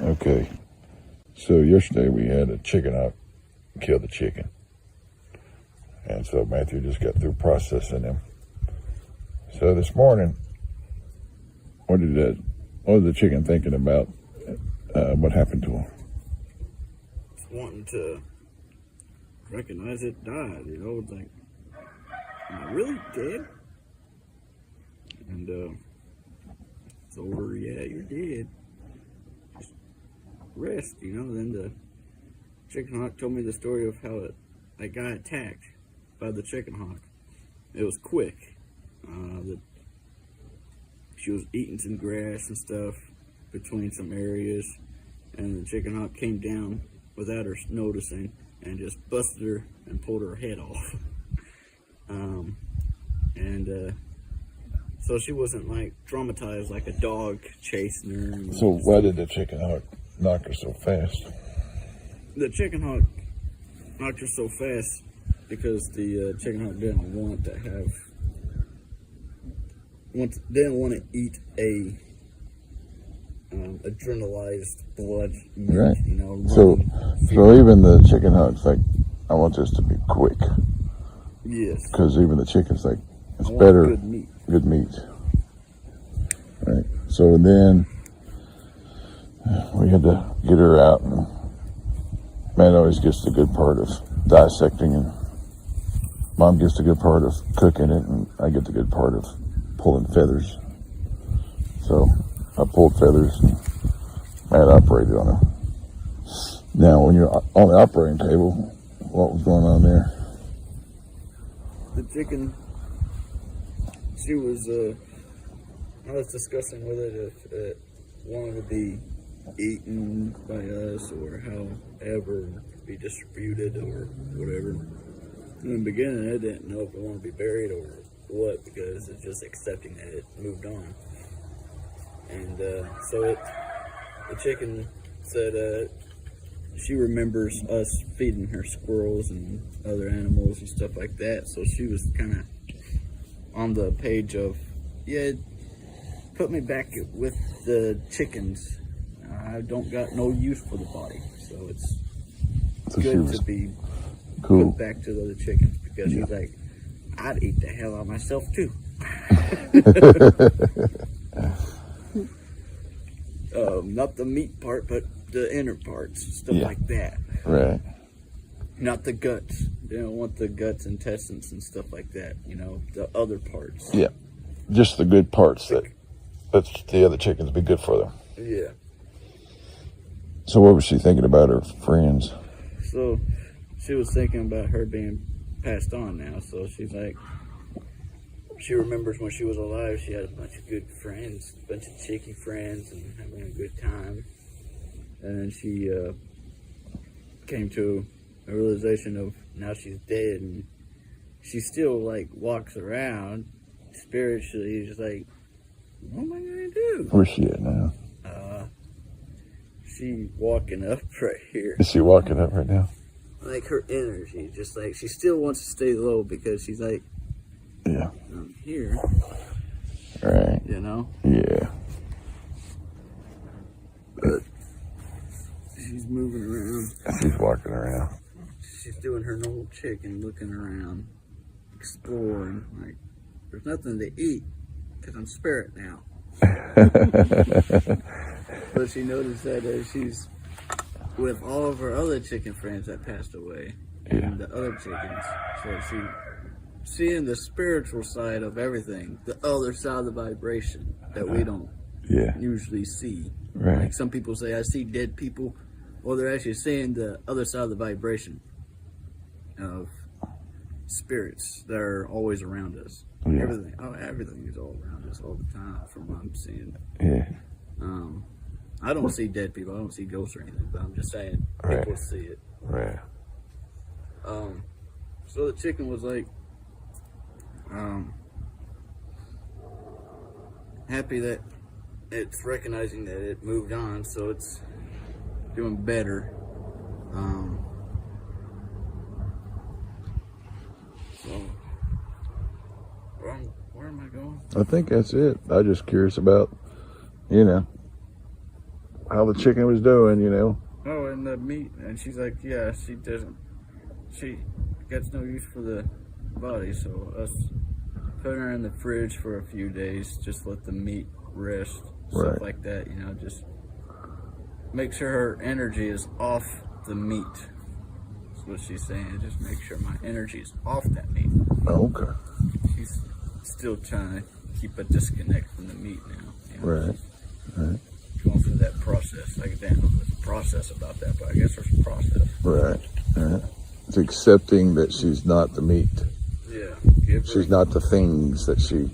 Okay. So yesterday we had a chicken hawk kill the chicken. And so Matthew just got through processing him. So this morning, what was the chicken thinking about what happened to him? Wanting to recognize it died, like, am I really dead? And told her, yeah, you're dead. Just rest, Then the chicken hawk told me the story of how that guy attacked by the chicken hawk. It was quick. She was eating some grass and stuff between some areas, and the chicken hawk came down without her noticing and just busted her and pulled her head off. So she wasn't like traumatized like a dog chasing her. So why did the chicken hawk knock her so fast? The chicken hawk knocked her so fast because the chicken hawk didn't want to eat a adrenalized blood meat, right. So even the chicken hawk's like, I want this to be quick. Yes. Because even the chicken's like, it's better. Good meat. Right. So then we had to get her out, and Matt always gets the good part of dissecting, and Mom gets the good part of cooking it, and I get the good part of pulling feathers. So I pulled feathers, and Matt operated on her. Now, when you're on the operating table, what was going on there? The chicken, I was discussing with it if it wanted to be eaten by us or however be distributed or whatever. In the beginning, I didn't know if it wanted to be buried or what, because it's just accepting that it moved on. And so the chicken said she remembers us feeding her squirrels and other animals and stuff like that. So she was kind of on the page of, yeah, put me back with the chickens. I don't got no use for the body, so it's good to be put back to the other chickens, because she's like, I'd eat the hell out of myself too. Not the meat part, but the inner parts, stuff like that. Right. Not the guts. They don't want the guts, intestines, and stuff like that. The other parts. Yeah. Just the good parts that the other chickens be good for them. Yeah. So what was she thinking about her friends? So she was thinking about her being passed on now. So she's like, she remembers when she was alive, she had a bunch of good friends, a bunch of cheeky friends, and having a good time. And then she came to a realization of now she's dead, and she still like walks around spiritually, just like, what am I gonna do? Where's she at now? She walking up right here. Is she walking up right now? Like her energy, just like she still wants to stay low, because she's like, yeah, I'm here. Right. Yeah. But she's moving around. She's walking around. She's doing her normal chicken, looking around, exploring. Like, there's nothing to eat because I'm spirit now. But she noticed that she's with all of her other chicken friends that passed away, and the other chickens. So she's seeing the spiritual side of everything, the other side of the vibration that we don't usually see. Right. Like some people say, I see dead people. Well, they're actually seeing the other side of the vibration of spirits that are always around us. Yeah. Everything is all around us all the time, from what I'm seeing. Yeah. I don't see dead people. I don't see ghosts or anything, but I'm just saying people see it. Right. So the chicken was like, happy that it's recognizing that it moved on, so it's doing better. So where am I going? I think that's it. I'm just curious about, how the chicken was doing, you know. Oh, and the meat, and she's like, yeah, she gets no use for the body, so us putting her in the fridge for a few days, just let the meat rest, Right. stuff like that, you know, just make sure her energy is off the meat. That's what she's saying. Just make sure my energy is off that meat. Oh, okay. She's still trying to keep a disconnect from the meat now. You know, Right. Right. going through that process. Like, damn, there's a process about that, but I guess there's a process. Right. Right. It's accepting that she's not the meat. Yeah. She's not the things that she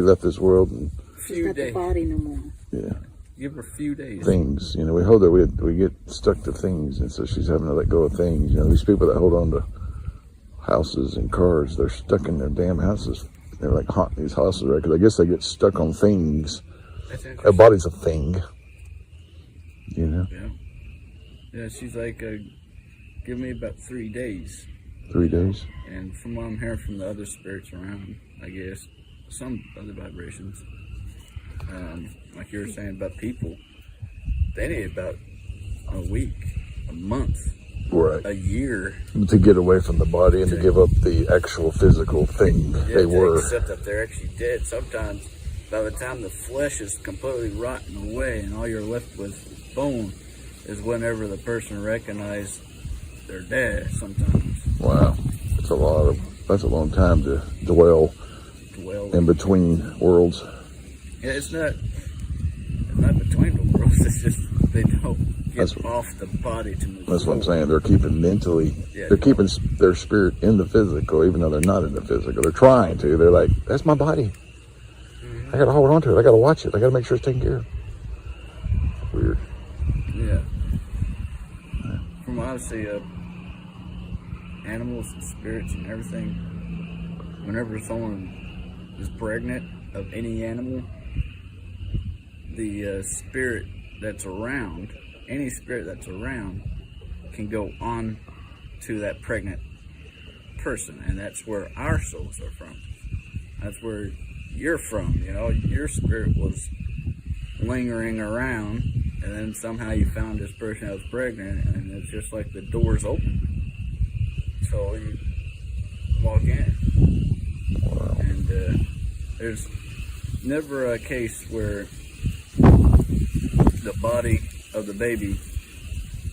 left this world and She's not the body no more. yeah. Give her a few days. Things, we hold her, we get stuck to things, and so she's having to let go of things. These people that hold on to houses and cars, they're stuck in their damn houses. They're like haunting these houses, right? Because I guess they get stuck on things. Their body's a thing, Yeah. Yeah, she's like, give me about 3 days. 3 days? And from what I'm hearing from the other spirits around, I guess, some other vibrations, like you were saying about people, they need about a week, a month, right, a year to get away from the body and to give up the actual physical thing they were. Except that they're actually dead. Sometimes, by the time the flesh is completely rotten away and all you're left with is bone, is whenever the person recognizes they're dead. Sometimes. Wow, that's a long time to dwell in between worlds. Yeah, it's not between the worlds. It's just they don't get off the body to move. That's what I'm saying. They're keeping they're keeping their spirit in the physical, even though they're not in the physical. They're trying to. They're like, that's my body. I got to hold on to it. I got to watch it. I got to make sure it's taken care of. Weird. Yeah. From what I see, animals and spirits and everything, whenever someone is pregnant of any animal, the spirit that's around, any spirit that's around, can go on to that pregnant person, and that's where our souls are from. That's where you're from. Your spirit was lingering around, and then somehow you found this person that was pregnant, and it's just like the door's open. So you walk in, and there's never a case where the body of the baby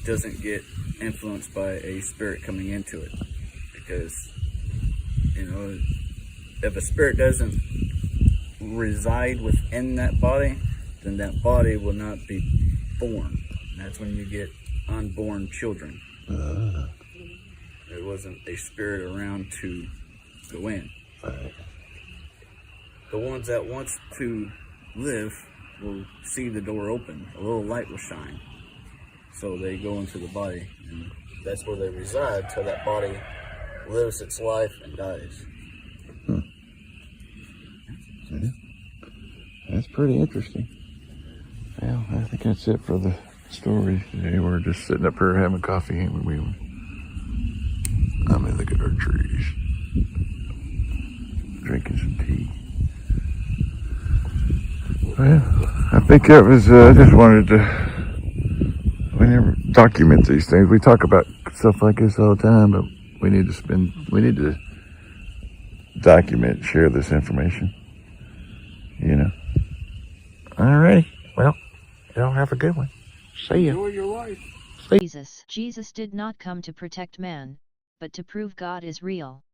doesn't get influenced by a spirit coming into it, because if a spirit doesn't reside within that body, then that body will not be born. And that's when you get unborn children. There wasn't a spirit around to go in. The ones that want to live will see the door open. A little light will shine. So they go into the body, and that's where they reside till that body lives its life and dies. That's pretty interesting. Well, I think that's it for the story today. We're just sitting up here having coffee, ain't we? I mean, look at our trees. Drinking some tea. Well, I think that was, I just wanted to, we never document these things. We talk about stuff like this all the time, but we need to document, share this information. All right. Well, y'all have a good one. See ya. Enjoy your life. Jesus did not come to protect man, but to prove God is real.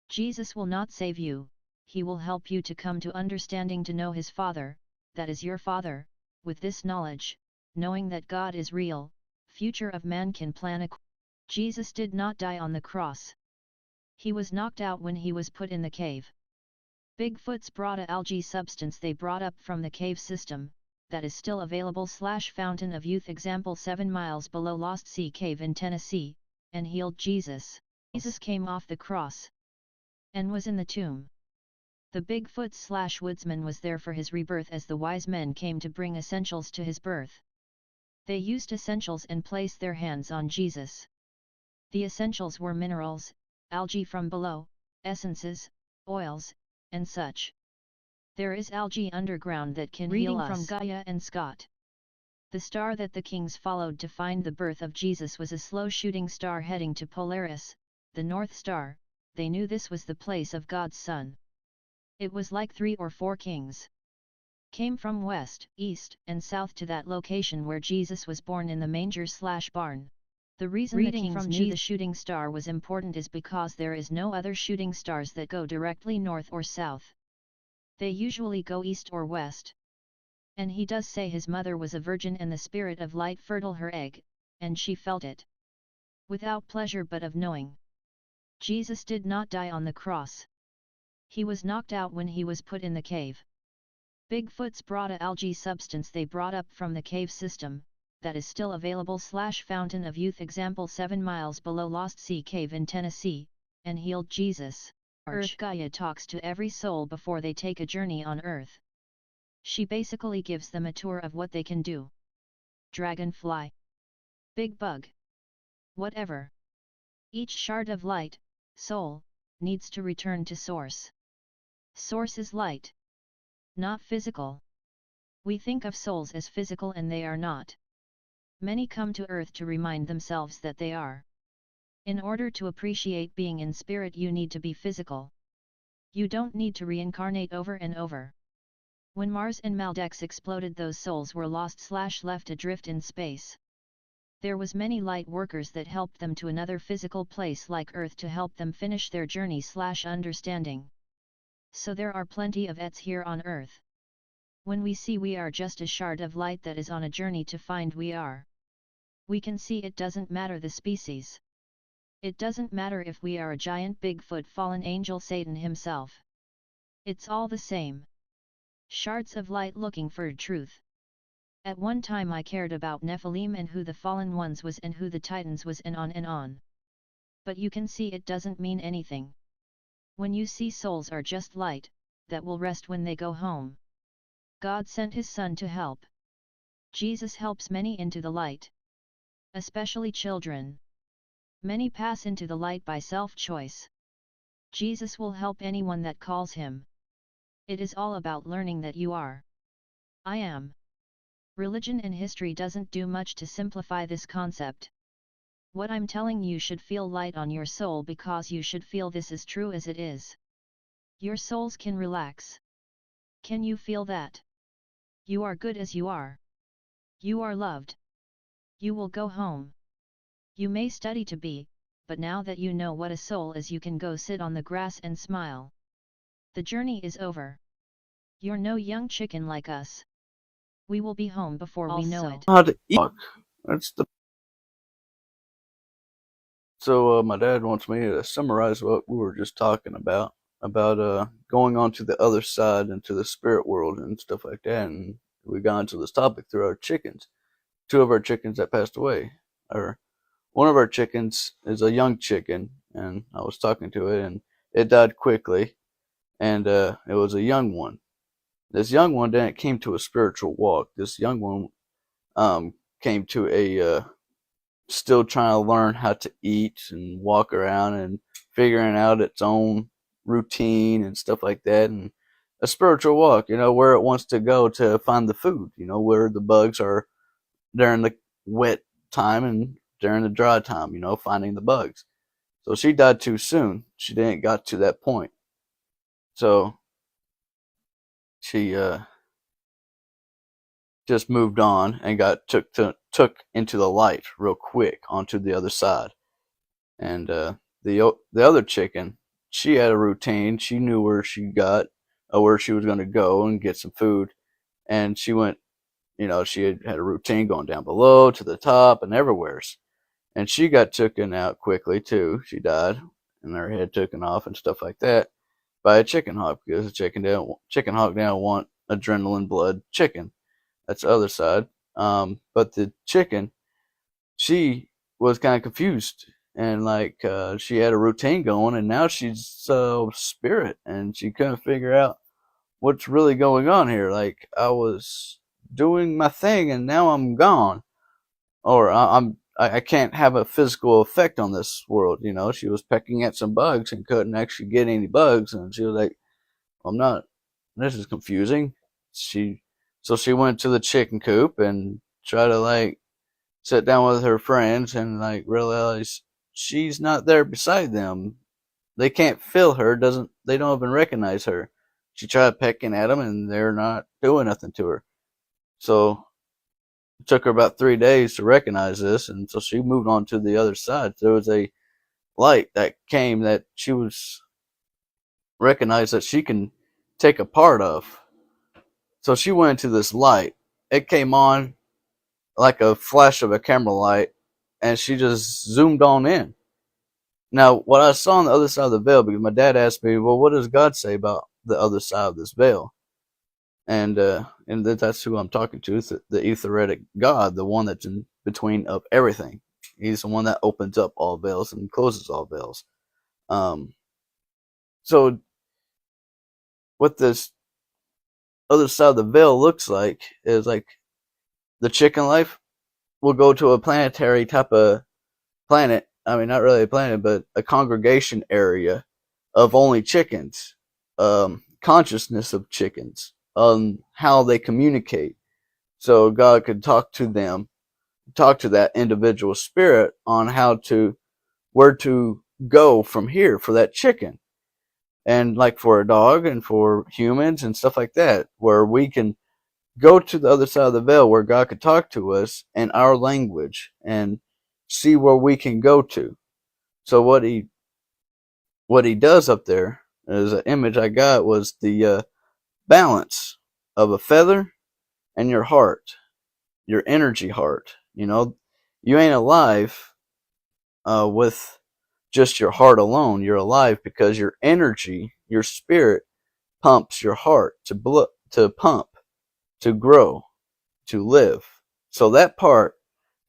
Jesus will not save you, he will help you to come to understanding, to know his Father, that is your Father. With this knowledge, knowing that God is real, future of man can plan Jesus did not die on the cross. He was knocked out when he was put in the cave. Bigfoot's brought a algae substance they brought up from the cave system, that is still available / Fountain of Youth example 7 miles below Lost Sea Cave in Tennessee, and healed Jesus. Jesus came off the cross and was in the tomb. The Bigfoot / woodsman was there for his rebirth as the wise men came to bring essentials to his birth. They used essentials and placed their hands on Jesus. The essentials were minerals, algae from below, essences, oils, and such. There is algae underground that can heal us. From Gaia and Scott. The star that the kings followed to find the birth of Jesus was a slow shooting star heading to Polaris, the North Star. They knew this was the place of God's Son. It was like 3 or 4 kings came from west, east, and south to that location where Jesus was born in the manger/barn. The reason the kings knew the shooting star was important is because there is no other shooting stars that go directly north or south. They usually go east or west. And he does say his mother was a virgin and the spirit of light fertile her egg, and she felt it. Without pleasure but of knowing. Jesus did not die on the cross. He was knocked out when he was put in the cave. Bigfoot's brought a algae substance they brought up from the cave system, that is still available /Fountain of Youth example 7 miles below Lost Sea Cave in Tennessee, and healed Jesus. Earth Gaia talks to every soul before they take a journey on Earth. She basically gives them a tour of what they can do. Dragonfly. Big bug. Whatever. Each shard of light, soul, needs to return to source. Source is light. Not physical. We think of souls as physical and they are not. Many come to Earth to remind themselves that they are. In order to appreciate being in spirit you need to be physical. You don't need to reincarnate over and over. When Mars and Maldex exploded those souls were lost/left adrift in space. There was many light workers that helped them to another physical place like Earth to help them finish their journey/understanding. So there are plenty of ets here on Earth. When we see we are just a shard of light that is on a journey to find we are. We can see it doesn't matter the species. It doesn't matter if we are a giant Bigfoot fallen angel Satan himself. It's all the same. Shards of light looking for truth. At one time I cared about Nephilim and who the fallen ones was and who the titans was and on and on. But you can see it doesn't mean anything. When you see souls are just light, that will rest when they go home. God sent his Son to help. Jesus helps many into the light. Especially children. Many pass into the light by self-choice. Jesus will help anyone that calls him. It is all about learning that you are. I am. Religion and history doesn't do much to simplify this concept. What I'm telling you should feel light on your soul because you should feel this is true as it is. Your souls can relax. Can you feel that? You are good as you are. You are loved. You will go home. You may study to be, but now that you know what a soul is you can go sit on the grass and smile. The journey is over. You're no young chicken like us. We will be home before we know it. How to eat. That's the. So my dad wants me to summarize what we were just talking about going on to the other side into the spirit world and stuff like that. And we got into this topic through our chickens. 2 of our chickens that passed away. Or one of our chickens is a young chicken, and I was talking to it, and it died quickly. And it was a young one. This young one then came to a spiritual walk. This young one came to a still trying to learn how to eat and walk around and figuring out its own routine and stuff like that, and a spiritual walk, where it wants to go to find the food, where the bugs are during the wet time and during the dry time, finding the bugs. So she died too soon. She didn't got to that point. So she just moved on and got took into the light real quick onto the other side. And the other chicken, she had a routine. She knew where she was going to go and get some food, and she went. She had a routine going down below to the top and everywheres. And she got taken out quickly too. She died, and her head taken off and stuff like that by a chicken hawk, because the chicken hawk didn't want adrenaline blood chicken. That's the other side. But the chicken, she was kind of confused, and she had a routine going, and now she's spirit, and she couldn't figure out what's really going on here. Like, I was doing my thing, and now I'm gone, or I can't have a physical effect on this world. She was pecking at some bugs and couldn't actually get any bugs, and she was like, I'm not. This is confusing. So she went to the chicken coop, and try to like sit down with her friends and like realize she's not there beside them. They can't feel her. They don't even recognize her. She tried pecking at them, and they're not doing nothing to her. So it took her about 3 days to recognize this, and so she moved on to the other side. There was a light that came that she was recognized that she can take a part of. So she went into this light. It came on like a flash of a camera light, and she just zoomed on in. Now, what I saw on the other side of the veil, because my dad asked me, well, what does God say about the other side of this veil? And that's who I'm talking to. It's the etheric God, the one that's in between of everything. He's the one that opens up all veils and closes all veils. So what this other side of the veil looks like is like the chicken life will go to a planetary type of planet. I mean, not really a planet, but a congregation area of only chickens. Consciousness of chickens. How they communicate. So God could talk to them, talk to that individual spirit on where to go from here for that chicken. And like for a dog and for humans and stuff like that, where we can go to the other side of the veil where God could talk to us in our language and see where we can go to. So what he does up there, as an image I got, was the balance of a feather and your heart, your energy heart. You know, you ain't alive with just your heart alone. You're alive because your energy, your spirit, pumps your heart to pump, to grow, to live. So that part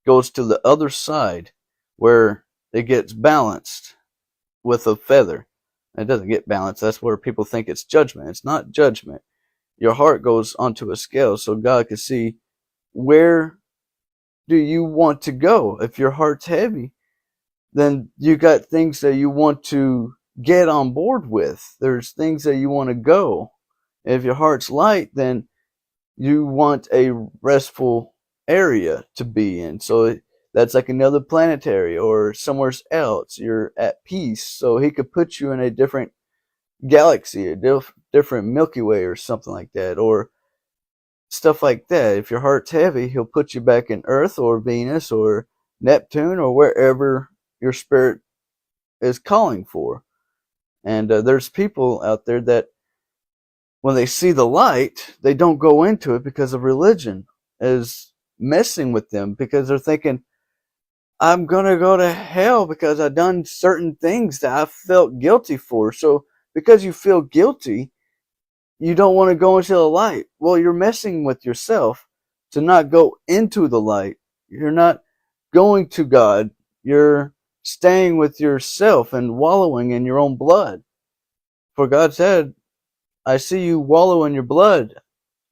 goes to the other side where it gets balanced with a feather. It doesn't get balanced. That's where people think it's judgment. It's not judgment. Your heart goes onto a scale so God can see, where do you want to go? If your heart's heavy, then you got things that you want to get on board with. There's things that you want to go. If your heart's light, then you want a restful area to be in. So that's like another planetary or somewhere else. You're at peace. So he could put you in a different galaxy, a different Milky Way or something like that, or stuff like that. If your heart's heavy, he'll put you back in Earth or Venus or Neptune or wherever your spirit is calling for. And there's people out there that when they see the light, they don't go into it because of religion is messing with them, because they're thinking, I'm going to go to hell because I've done certain things that I felt guilty for. So because you feel guilty, you don't want to go into the light. Well, you're messing with yourself to not go into the light. You're not going to God. You're staying with yourself and wallowing in your own blood. For God said, I see you wallow in your blood.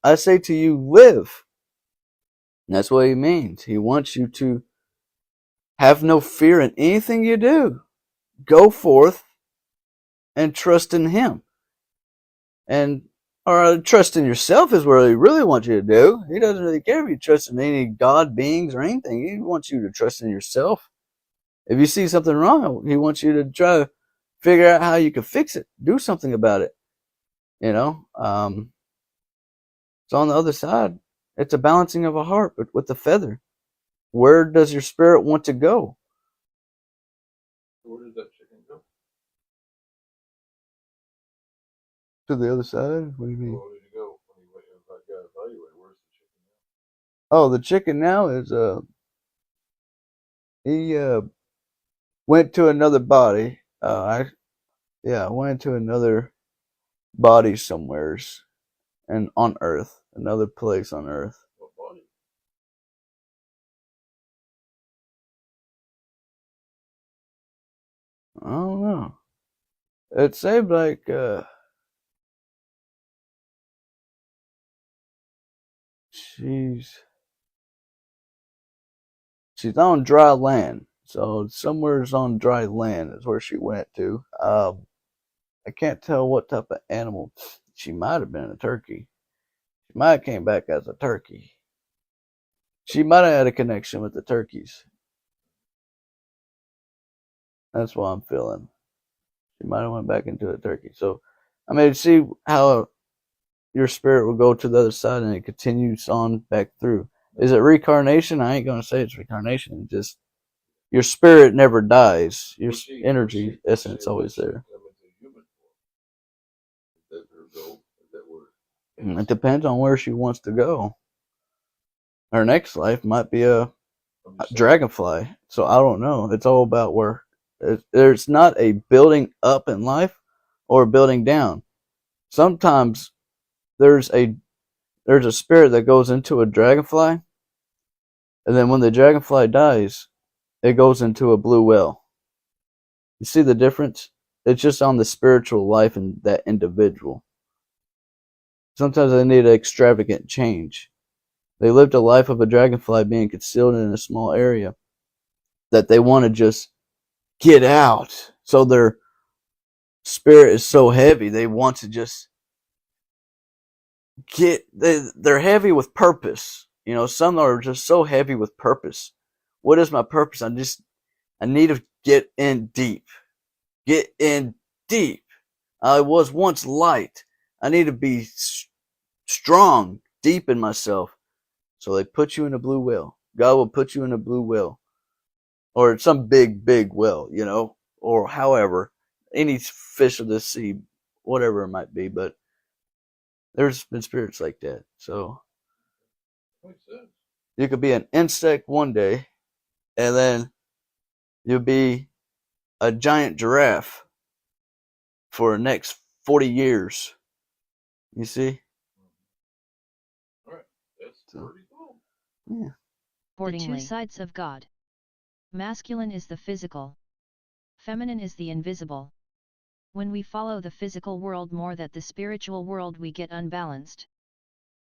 I say to you, live. And that's what he means. He wants you to have no fear in anything you do. Go forth and trust in him. Or trust in yourself is what he really wants you to do. He doesn't really care if you trust in any God beings or anything. He wants you to trust in yourself. If you see something wrong, he wants you to try to figure out how you can fix it. Do something about it. You know? So on the other side, it's a balancing of a heart, but with the feather. Where does your spirit want to go? Where did that chicken go? To the other side? What do you mean? Where did he go when he got evaluated? Where's the chicken now? Oh, the chicken now is he went to another body. Went to another body somewheres and on Earth, another place on Earth. What body? I don't know. It seemed like she's on dry land. So somewhere's on dry land is where she went to. I can't tell what type of animal. She might have been a turkey. She might have came back as a turkey. She might have had a connection with the turkeys. That's what I'm feeling. She might have went back into a turkey. So, I mean, see how your spirit will go to the other side and it continues on back through. Is it reincarnation? I ain't going to say it's reincarnation. Just your spirit never dies. Your energy essence always there. It depends on where she wants to go. Her next life might be a dragonfly. So I don't know. It's all about where. There's not a building up in life or building down. Sometimes there's a spirit that goes into a dragonfly, and then when the dragonfly dies, it goes into a blue whale. You see the difference? It's just on the spiritual life in that individual. Sometimes they need an extravagant change. They lived a life of a dragonfly being concealed in a small area that they want to just get out. So their spirit is so heavy, they want to just they're heavy with purpose. You know, some are just so heavy with purpose. What is my purpose? I need to get in deep. Get in deep. I was once light. I need to be strong, deep in myself. So they put you in a blue whale. God will put you in a blue whale. Or some big, big whale, you know. Or however, any fish of the sea, whatever it might be. But there's been spirits like that. So you could be an insect one day, and then you'll be a giant giraffe for the next 40 years. You see? Alright, that's pretty cool. Yeah. The two sides of God. Masculine is the physical. Feminine is the invisible. When we follow the physical world more than the spiritual world, we get unbalanced.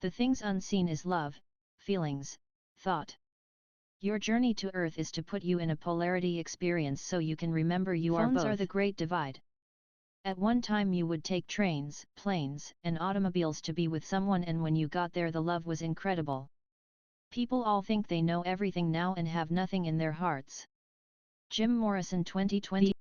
The things unseen is love, feelings, thought. Your journey to Earth is to put you in a polarity experience so you can remember you are both. Phones are the great divide. At one time you would take trains, planes, and automobiles to be with someone, and when you got there the love was incredible. People all think they know everything now and have nothing in their hearts. Jim Morrison 2020